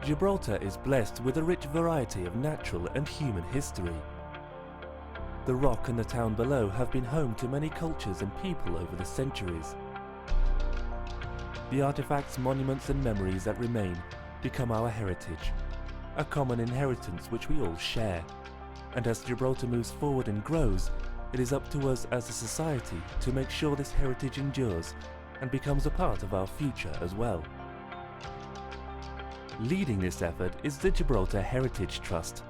Gibraltar is blessed with a rich variety of natural and human history. The rock and the town below have been home to many cultures and people over the centuries. The artifacts, monuments and memories that remain become our heritage, a common inheritance which we all share. And as Gibraltar moves forward and grows, it is up to us as a society to make sure this heritage endures and becomes a part of our future as well. Leading this effort is the Gibraltar Heritage Trust,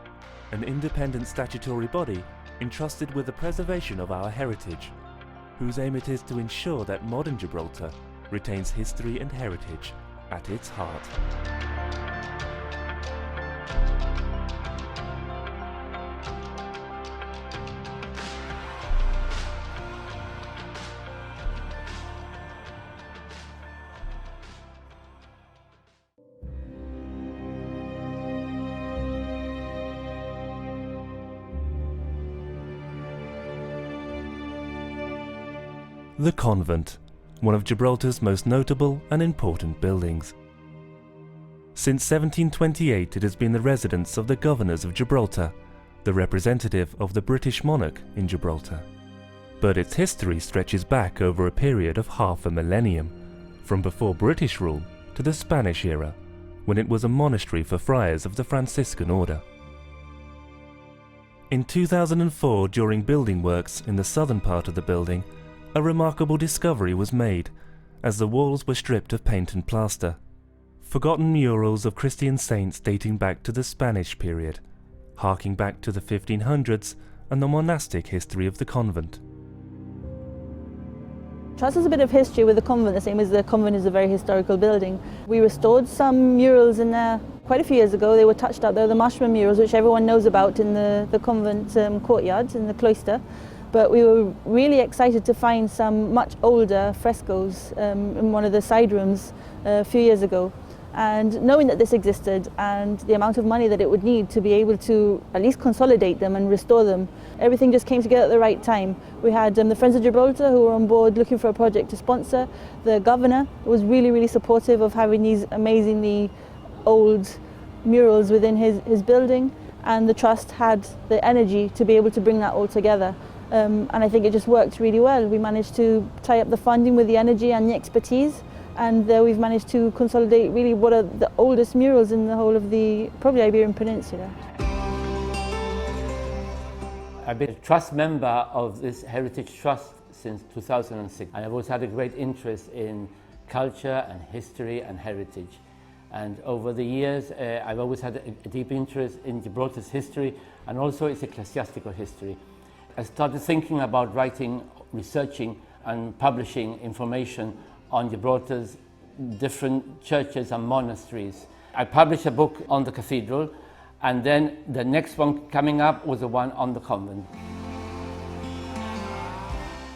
an independent statutory body entrusted with the preservation of our heritage, whose aim it is to ensure that modern Gibraltar retains history and heritage at its heart. The Convent, one of Gibraltar's most notable and important buildings. Since 1728 it has been the residence of the governors of Gibraltar, the representative of the British monarch in Gibraltar. But its history stretches back over a period of half a millennium, from before British rule to the Spanish era, when it was a monastery for friars of the Franciscan order. In 2004, during building works in the southern part of the building, a remarkable discovery was made, as the walls were stripped of paint and plaster. Forgotten murals of Christian saints dating back to the Spanish period, harking back to the 1500s and the monastic history of the convent. Trust has a bit of history with the convent, the same as the convent is a very historical building. We restored some murals in there quite a few years ago. They were touched up. They were the mushroom murals, which everyone knows about in the convent courtyard, in the cloister. But we were really excited to find some much older frescoes in one of the side rooms a few years ago. And knowing that this existed and the amount of money that it would need to be able to at least consolidate them and restore them, everything just came together at the right time. We had the Friends of Gibraltar who were on board looking for a project to sponsor. The governor was really supportive of having these amazingly old murals within his building, and the trust had the energy to be able to bring that all together. And I think it just worked really well. We managed to tie up the funding with the energy and the expertise, and we've managed to consolidate really what are the oldest murals in the whole of the probably Iberian Peninsula. I've been a trust member of this Heritage Trust since 2006, and I've always had a great interest in culture and history and heritage. And over the years, I've always had a deep interest in Gibraltar's history and also its ecclesiastical history. I started thinking about writing, researching and publishing information on Gibraltar's different churches and monasteries. I published a book on the cathedral, and then the next one coming up was the one on the convent.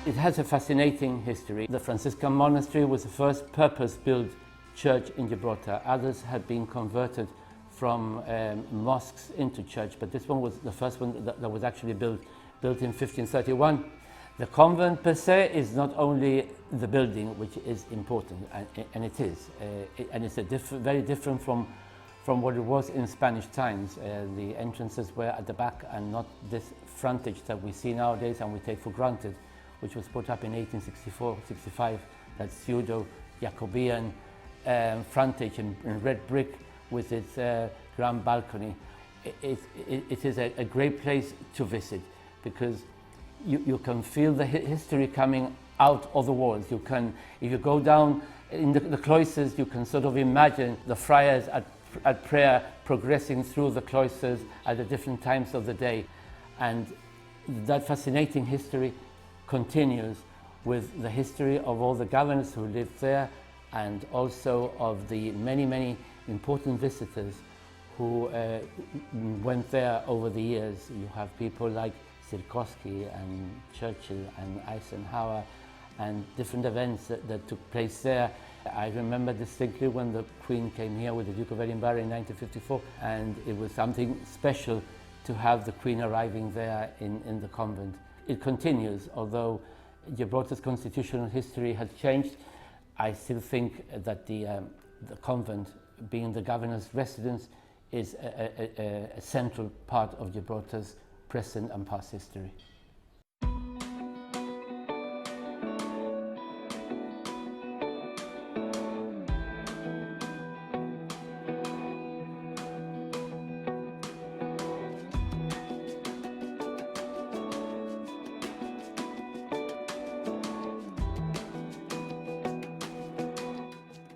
It has a fascinating history. The Franciscan Monastery was the first purpose-built church in Gibraltar. Others had been converted from mosques into church, but this one was the first one that was actually built in 1531. The convent per se is not only the building, which is important, and it is, and it's very different from what it was in Spanish times. The entrances were at the back and not this frontage that we see nowadays and we take for granted, which was put up in 1864-65, that pseudo-Jacobean frontage in red brick with its grand balcony. It is a great place to visit, because you can feel the history coming out of the walls. You can, if you go down in the cloisters, you can sort of imagine the friars at prayer progressing through the cloisters at the different times of the day. And that fascinating history continues with the history of all the governors who lived there, and also of the many important visitors who went there over the years. You have people like Sirkowski and Churchill and Eisenhower and different events that took place there. I remember distinctly when the Queen came here with the Duke of Edinburgh in 1954, and it was something special to have the Queen arriving there in the convent. It continues, although Gibraltar's constitutional history has changed. I still think that the convent being the governor's residence, is a central part of Gibraltar's present and past history.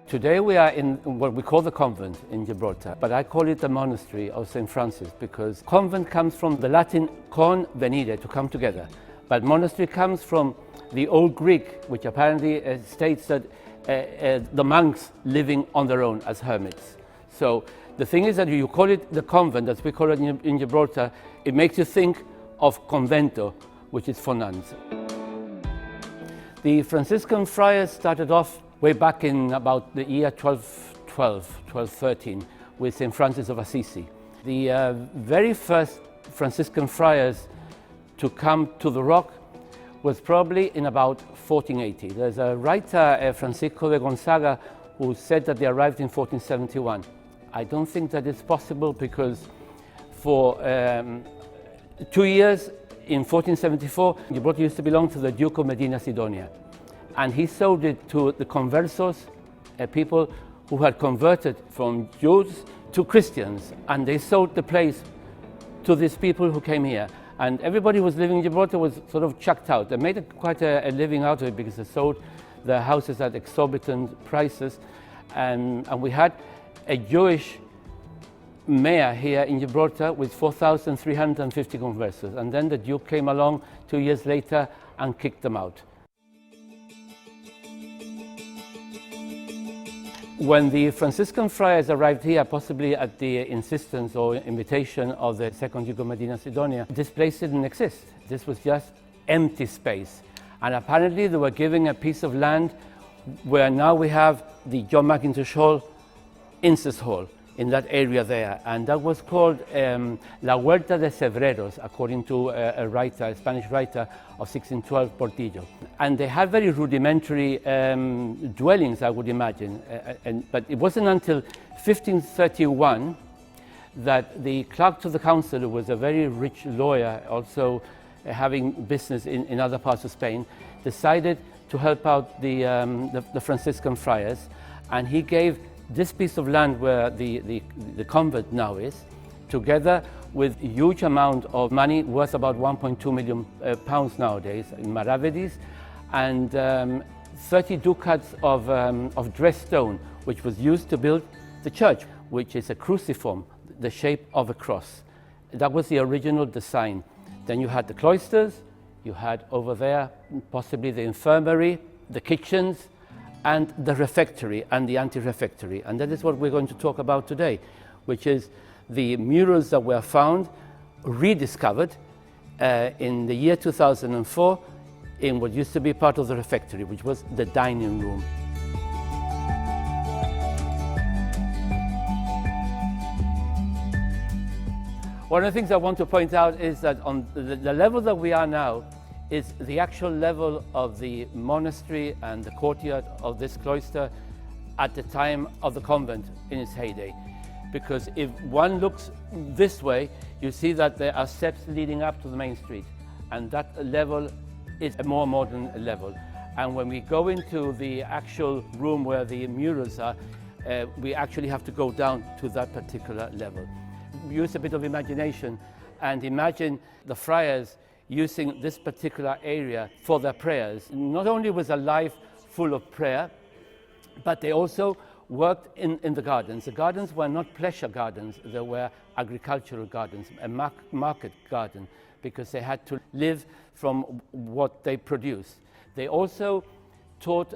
Today we are in what we call the convent in Gibraltar, but I call it the monastery of St. Francis because convent comes from the Latin con venire, to come together, but monastery comes from the Old Greek, which apparently states that the monks living on their own as hermits. So the thing is that you call it the convent, as we call it in Gibraltar, it makes you think of convento, which is for nuns. The Franciscan friars started off way back in about the year 1213 with St. Francis of Assisi. The very first Franciscan friars to come to the rock was probably in about 1480. There's a writer, Francisco de Gonzaga, who said that they arrived in 1471. I don't think that it's possible because for 2 years in 1474, Gibraltar used to belong to the Duke of Medina Sidonia. And he sold it to the conversos, people who had converted from Jews to Christians, and they sold the place to these people who came here. And everybody who was living in Gibraltar was sort of chucked out. They made quite a living out of it because they sold their houses at exorbitant prices. And we had a Jewish mayor here in Gibraltar with 4,350 conversos. And then the Duke came along 2 years later and kicked them out. When the Franciscan friars arrived here, possibly at the insistence or invitation of the second Duke of Medina Sidonia, this place didn't exist. This was just empty space. And apparently they were giving a piece of land where now we have the John Mackintosh Hall, Incest Hall, in that area there. And that was called La Huerta de Cebreros, according to a writer, a Spanish writer of 1612, Portillo. And they had very rudimentary dwellings, I would imagine. But it wasn't until 1531 that the clerk to the council, who was a very rich lawyer, also having business in other parts of Spain, decided to help out the Franciscan friars. And he gave this piece of land where the convent now is, together with a huge amount of money worth about 1.2 million pounds nowadays in maravedis, and 30 ducats of dressed stone, which was used to build the church, which is a cruciform, the shape of a cross. That was the original design. Then you had the cloisters, you had over there possibly the infirmary, the kitchens, and the refectory and the anti-refectory. And that is what we're going to talk about today, which is the murals that were found, rediscovered in the year 2004 in what used to be part of the refectory, which was the dining room. One of the things I want to point out is that on the level that we are now is the actual level of the monastery and the courtyard of this cloister at the time of the convent in its heyday. Because if one looks this way, you see that there are steps leading up to the main street, and that level is a more modern level. And when we go into the actual room where the murals are, we actually have to go down to that particular level. Use a bit of imagination and imagine the friars using this particular area for their prayers. Not only was a life full of prayer, but they also worked in the gardens. The gardens were not pleasure gardens, they were agricultural gardens, a market garden, because they had to live from what they produced. They also taught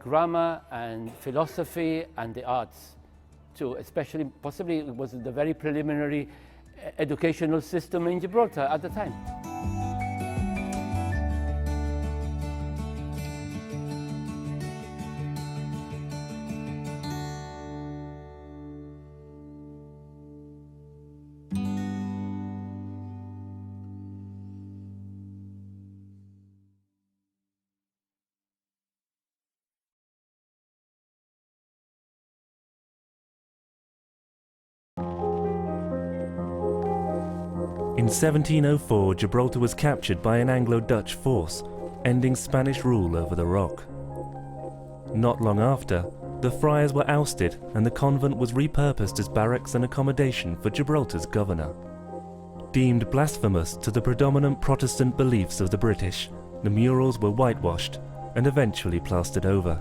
grammar and philosophy and the arts, to especially, possibly it was the very preliminary educational system in Gibraltar at the time. In 1704, Gibraltar was captured by an Anglo-Dutch force, ending Spanish rule over the rock. Not long after, the friars were ousted and the convent was repurposed as barracks and accommodation for Gibraltar's governor. Deemed blasphemous to the predominant Protestant beliefs of the British, the murals were whitewashed and eventually plastered over.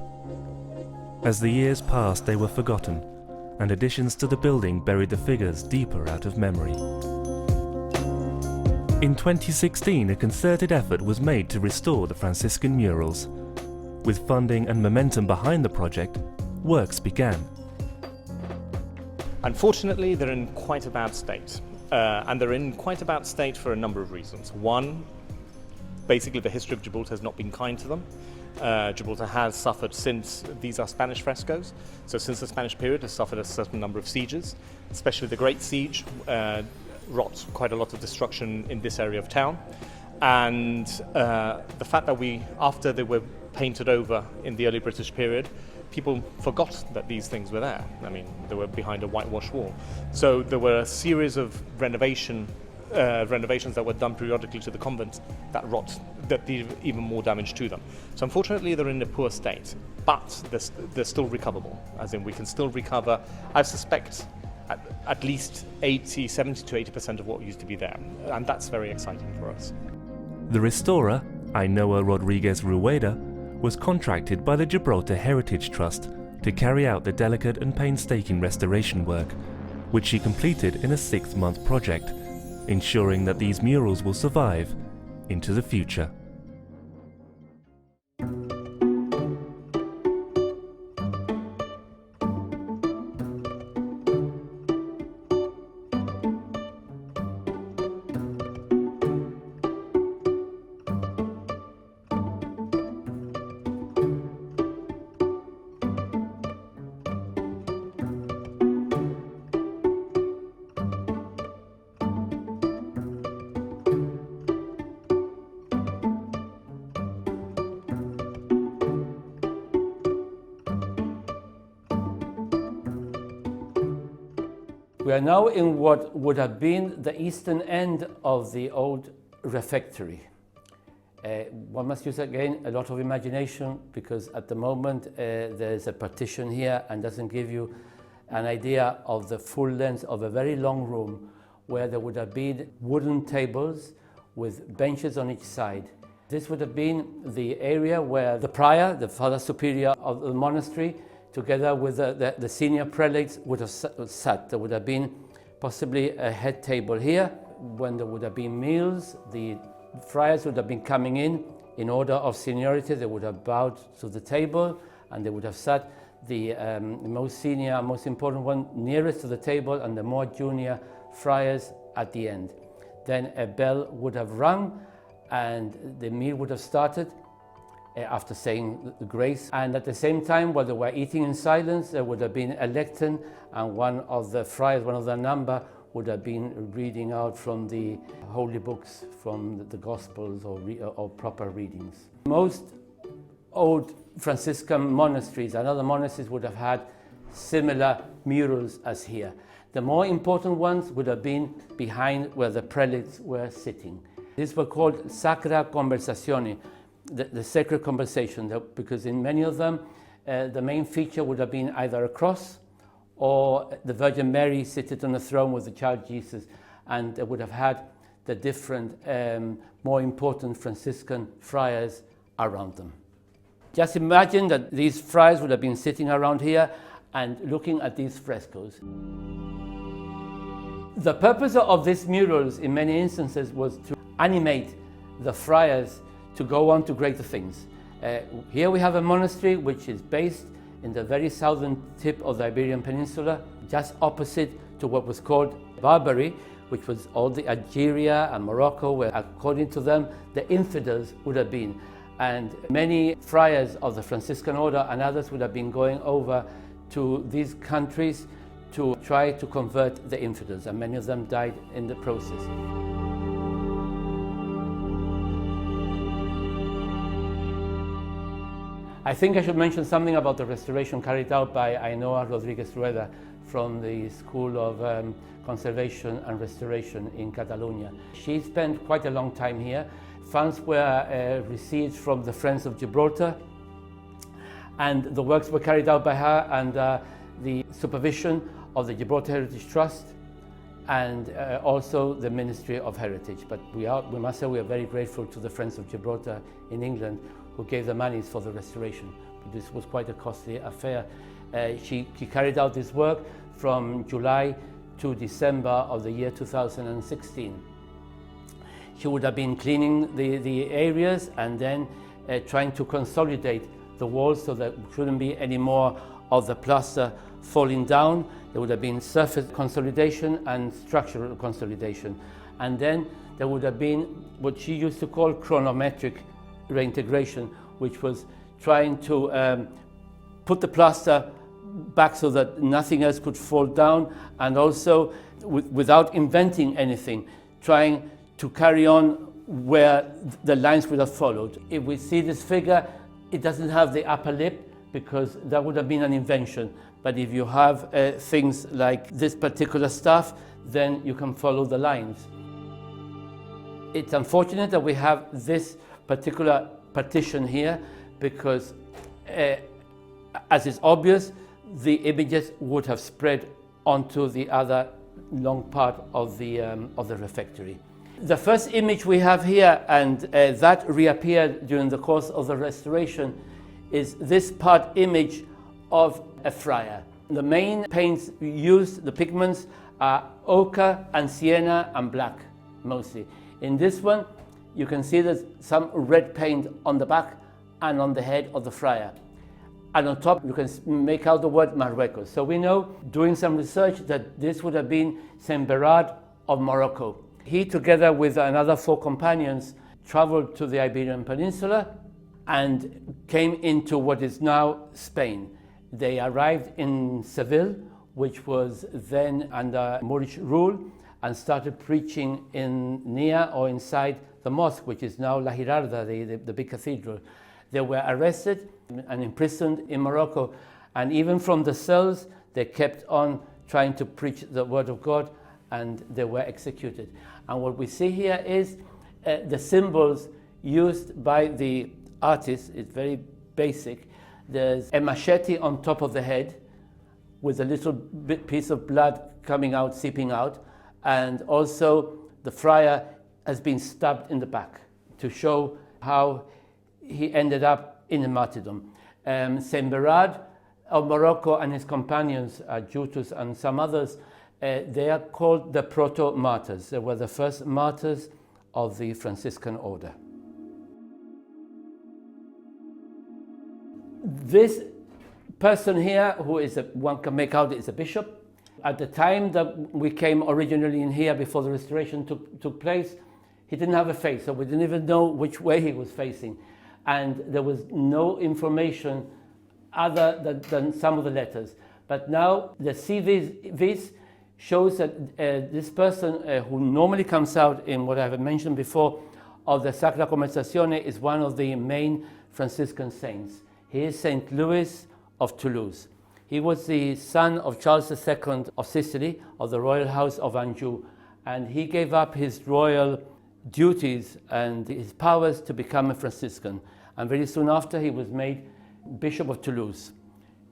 As the years passed, they were forgotten, and additions to the building buried the figures deeper out of memory. In 2016, a concerted effort was made to restore the Franciscan murals. With funding and momentum behind the project, works began. Unfortunately, they're in quite a bad state. And they're in quite a bad state for a number of reasons. One, basically the history of Gibraltar has not been kind to them. Gibraltar has suffered since, these are Spanish frescoes, so since the Spanish period has suffered a certain number of sieges, especially the Great Siege wrought quite a lot of destruction in this area of town. And the fact that after they were painted over in the early British period, people forgot that these things were there. I mean, they were behind a whitewashed wall. So there were a series of renovations that were done periodically to the convent that did even more damage to them. So unfortunately, they're in a poor state, but they're still recoverable, as in we can still recover, I suspect, at least 70 to 80% of what used to be there. And that's very exciting for us. The restorer, Ainhoa Rodriguez Rueda, was contracted by the Gibraltar Heritage Trust to carry out the delicate and painstaking restoration work, which she completed in a 6-month project, ensuring that these murals will survive into the future. We are now in what would have been the eastern end of the old refectory. One must use again a lot of imagination, because at the moment there's a partition here and doesn't give you an idea of the full length of a very long room where there would have been wooden tables with benches on each side. This would have been the area where the prior, the Father Superior of the monastery, together with the senior prelates would have sat. There would have been possibly a head table here. When there would have been meals, the friars would have been coming in order of seniority. They would have bowed to the table and they would have sat, the most senior, most important one nearest to the table, and the more junior friars at the end. Then a bell would have rung and the meal would have started after saying the grace, and at the same time, while they were eating in silence, there would have been a lectern, and one of the friars, one of the number, would have been reading out from the holy books, from the Gospels or proper readings. Most old Franciscan monasteries and other monasteries would have had similar murals as here. The more important ones would have been behind where the prelates were sitting. These were called Sacra Conversazioni, the sacred conversation, because in many of them the main feature would have been either a cross or the Virgin Mary seated on the throne with the child Jesus, and they would have had the different more important Franciscan friars around them. Just imagine that these friars would have been sitting around here and looking at these frescoes. The purpose of these murals in many instances was to animate the friars to go on to greater things. Here we have a monastery which is based in the very southern tip of the Iberian Peninsula, just opposite to what was called Barbary, which was all the Algeria and Morocco, where according to them the infidels would have been. And many friars of the Franciscan order and others would have been going over to these countries to try to convert the infidels, and many of them died in the process. I think I should mention something about the restoration carried out by Ainhoa Rodriguez Rueda from the School of Conservation and Restoration in Catalonia. She spent quite a long time here. Funds were received from the Friends of Gibraltar, and the works were carried out by her under the supervision of the Gibraltar Heritage Trust and also the Ministry of Heritage. But we must say we are very grateful to the Friends of Gibraltar in England who gave the monies for the restoration. But this was quite a costly affair. She carried out this work from July to December of the year 2016. She would have been cleaning the areas and then trying to consolidate the walls so there shouldn't be any more of the plaster falling down. There would have been surface consolidation and structural consolidation. And then there would have been what she used to call chronometric reintegration, which was trying to put the plaster back so that nothing else could fall down, and also without inventing anything, trying to carry on where the lines would have followed. If we see this figure, it doesn't have the upper lip because that would have been an invention. But if you have things like this particular stuff, then you can follow the lines. It's unfortunate that we have this particular partition here because, as is obvious, the images would have spread onto the other long part of the refectory. The first image we have here, and that reappeared during the course of the restoration, is this part image of a friar. The main paints used, the pigments, are ochre and sienna and black, mostly. In this one, you can see there's some red paint on the back and on the head of the friar. And on top, you can make out the word Marruecos. So we know, doing some research, that this would have been Saint Berard of Morocco. He, together with another 4 companions, traveled to the Iberian Peninsula and came into what is now Spain. They arrived in Seville, which was then under Moorish rule, and started preaching near or inside the mosque, which is now La Girarda, the big cathedral. They were arrested and imprisoned in Morocco, and even from the cells, they kept on trying to preach the word of God, and they were executed. And what we see here is the symbols used by the artist. It's very basic. There's a machete on top of the head with a little piece of blood coming out, seeping out, and also the friar has been stabbed in the back to show how he ended up in a martyrdom. Saint Berard of Morocco and his companions, Jutus and some others, they are called the proto-martyrs. They were the first martyrs of the Franciscan order. This person here, who is one can make out is a bishop. At the time that we came originally in here, before the restoration took place, he didn't have a face, so we didn't even know which way he was facing. And there was no information other than some of the letters. But now the CVs shows that this person who normally comes out in what I have mentioned before of the Sacra Conversazione is one of the main Franciscan saints. He is Saint Louis of Toulouse. He was the son of Charles II of Sicily, of the royal house of Anjou, and he gave up his royal duties and his powers to become a Franciscan. And very soon after, he was made Bishop of Toulouse.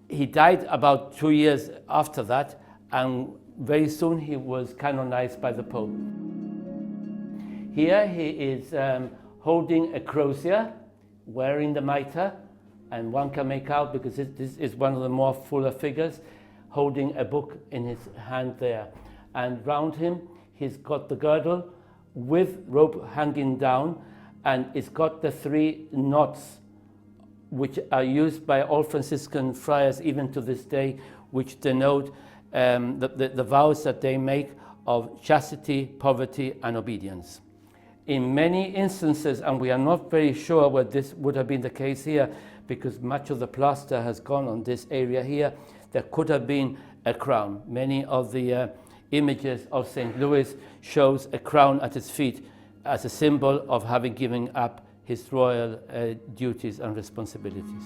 He died about 2 years after that, and very soon he was canonized by the Pope. Here he is holding a crosier, wearing the mitre, and one can make out, because this is one of the more fuller figures, holding a book in his hand there. And round him, he's got the girdle with rope hanging down, and it's got the 3 knots, which are used by all Franciscan friars even to this day, which denote the vows that they make of chastity, poverty, and obedience. In many instances, and we are not very sure whether this would have been the case here, because much of the plaster has gone on this area here, there could have been a crown. Many of the images of St. Louis shows a crown at his feet as a symbol of having given up his royal duties and responsibilities.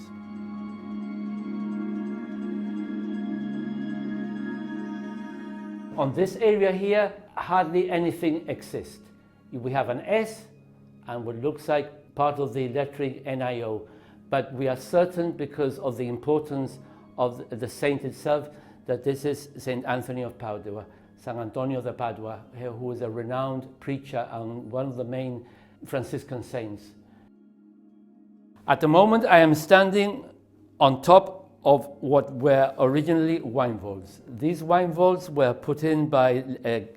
On this area here, hardly anything exists. We have an S and what looks like part of the lettering NIO, but we are certain, because of the importance of the saint itself, that this is Saint Anthony of Padua, San Antonio de Padua, who is a renowned preacher and one of the main Franciscan saints. At the moment I am standing on top of what were originally wine vaults. These wine vaults were put in by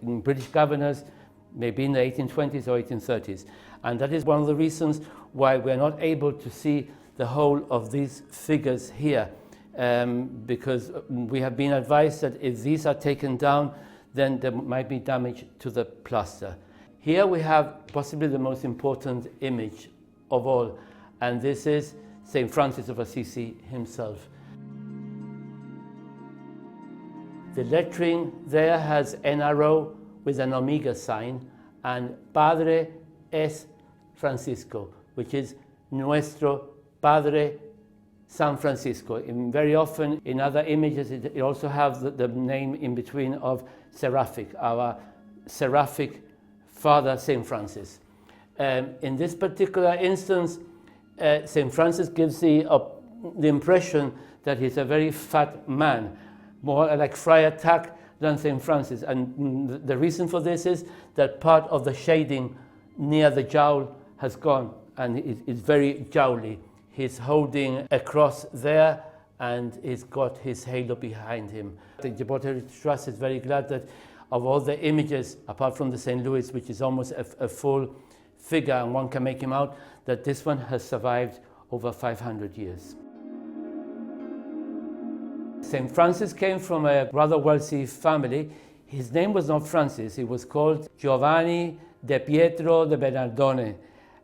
British governors maybe in the 1820s or 1830s, and that is one of the reasons why we're not able to see the whole of these figures here, because we have been advised that if these are taken down, then there might be damage to the plaster. Here we have possibly the most important image of all, and this is St. Francis of Assisi himself. The lettering there has NRO with an omega sign and Padre es Francisco, which is Nuestro Padre San Francisco. Very often in other images it also has the name in between of Seraphic, our Seraphic Father St. Francis. In this particular instance, St. Francis gives the impression that he's a very fat man, more like Friar Tuck than St. Francis. And the reason for this is that part of the shading near the jowl has gone and it's very jowly. He's holding a cross there and he's got his halo behind him. The Gibraltar Heritage Trust is very glad that of all the images, apart from the St. Louis, which is almost a full figure and one can make him out, that this one has survived over 500 years. St. Francis came from a rather wealthy family. His name was not Francis, he was called Giovanni de Pietro de Bernardone.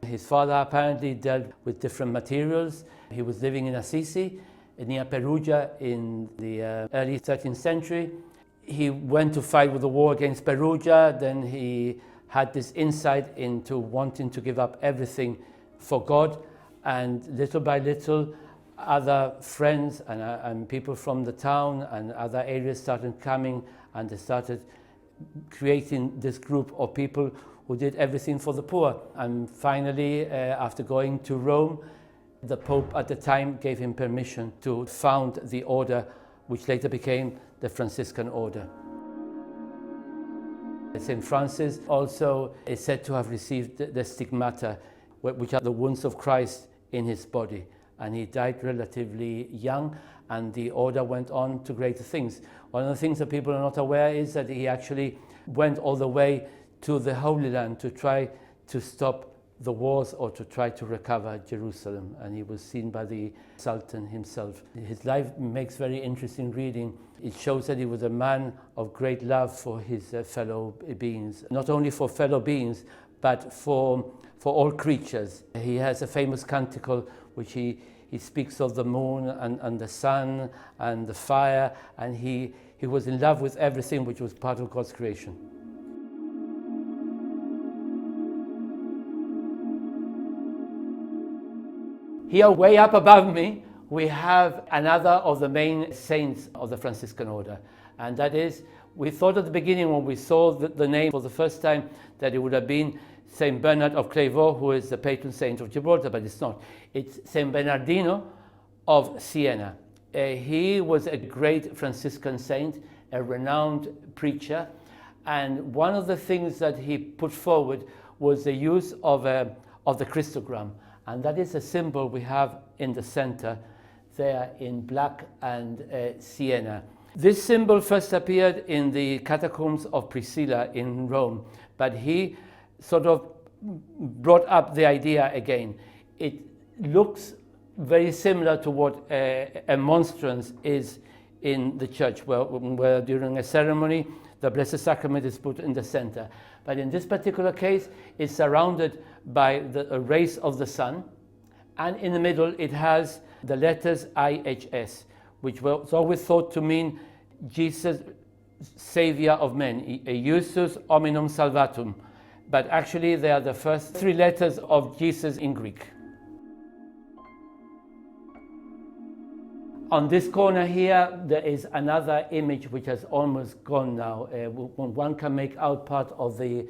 His father apparently dealt with different materials. He was living in Assisi, near Perugia in the early 13th century. He went to fight with the war against Perugia, then he had this insight into wanting to give up everything for God, and little by little other friends and people from the town and other areas started coming, and they started creating this group of people who did everything for the poor. And finally, after going to Rome, the Pope at the time gave him permission to found the order, which later became the Franciscan order. St. Francis also is said to have received the stigmata, which are the wounds of Christ in his body. And he died relatively young, and the order went on to greater things. One of the things that people are not aware is that he actually went all the way to the Holy Land to try to stop the wars or to try to recover Jerusalem, and he was seen by the Sultan himself. His life makes very interesting reading. It shows that he was a man of great love for his fellow beings, not only for fellow beings, but for all creatures. He has a famous canticle which he speaks of the moon and the sun and the fire, and he was in love with everything which was part of God's creation. Here, way up above me, we have another of the main saints of the Franciscan order, and that is, we thought at the beginning when we saw the name for the first time that it would have been Saint Bernard of Clairvaux, who is the patron saint of Gibraltar, but it's not. It's Saint Bernardino of Siena. He was a great Franciscan saint, a renowned preacher, and one of the things that he put forward was the use of the Christogram, and that is a symbol we have in the center there in black and sienna. This symbol first appeared in the catacombs of Priscilla in Rome, but he sort of brought up the idea again. It looks very similar to what a monstrance is in the church, where during a ceremony the Blessed Sacrament is put in the center. But in this particular case, it's surrounded by the rays of the sun, and in the middle it has the letters IHS, which was always thought to mean Jesus, Savior of men, Iusus Hominum Salvatum. But actually they are the first three letters of Jesus in Greek. On this corner here, there is another image which has almost gone now. One can make out part of the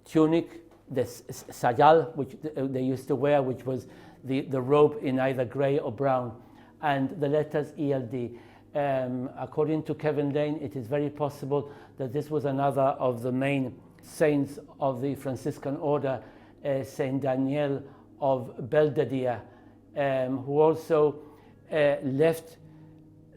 tunic, the sayal, which they used to wear, which was the robe in either grey or brown, and the letters ELD. According to Kevin Lane, it is very possible that this was another of the main saints of the Franciscan order, Saint Daniel of Belvedere, who also left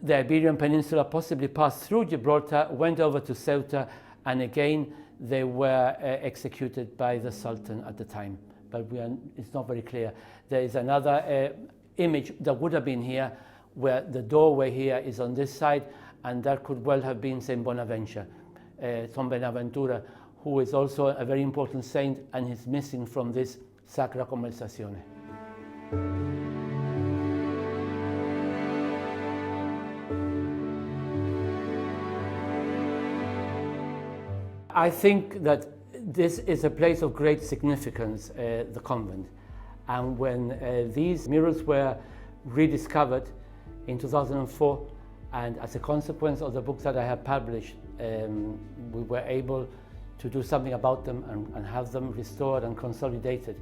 the Iberian Peninsula, possibly passed through Gibraltar, went over to Ceuta, and again they were executed by the Sultan at the time. But it's not very clear. There is another image that would have been here, where the doorway here is on this side, and that could well have been Saint Bonaventure, San Benaventura, who is also a very important saint, and is missing from this Sacra Conversazione. I think that this is a place of great significance, the convent. And when these murals were rediscovered in 2004, and as a consequence of the books that I have published, we were able to do something about them and have them restored and consolidated.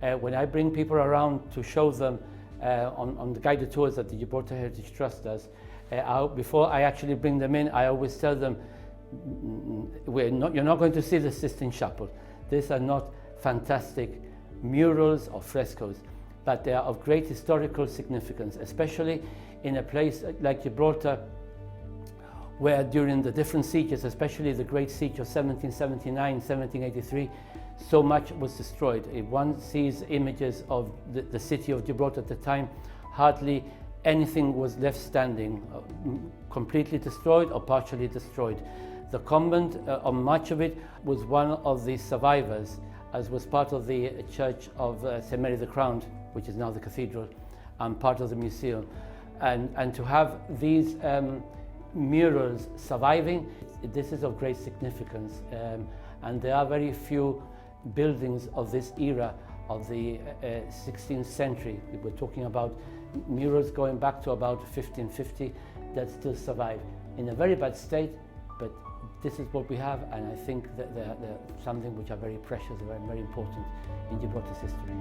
When I bring people around to show them on the guided tours that the Gibraltar Heritage Trust does, before I actually bring them in, I always tell them, you're not going to see the Sistine Chapel. These are not fantastic murals or frescoes, but they are of great historical significance, especially in a place like Gibraltar, where during the different sieges, especially the Great Siege of 1779, 1783, so much was destroyed. If one sees images of the city of Gibraltar at the time, hardly anything was left standing, completely destroyed or partially destroyed. The convent, on much of it, was one of the survivors, as was part of the church of St. Mary the Crowned, which is now the cathedral, and part of the museum. And to have these murals surviving, this is of great significance. And there are very few buildings of this era of the 16th century. We're talking about murals going back to about 1550 that still survive in a very bad state, but this is what we have, and I think that they're something which are very precious, very important in Gibraltar's history.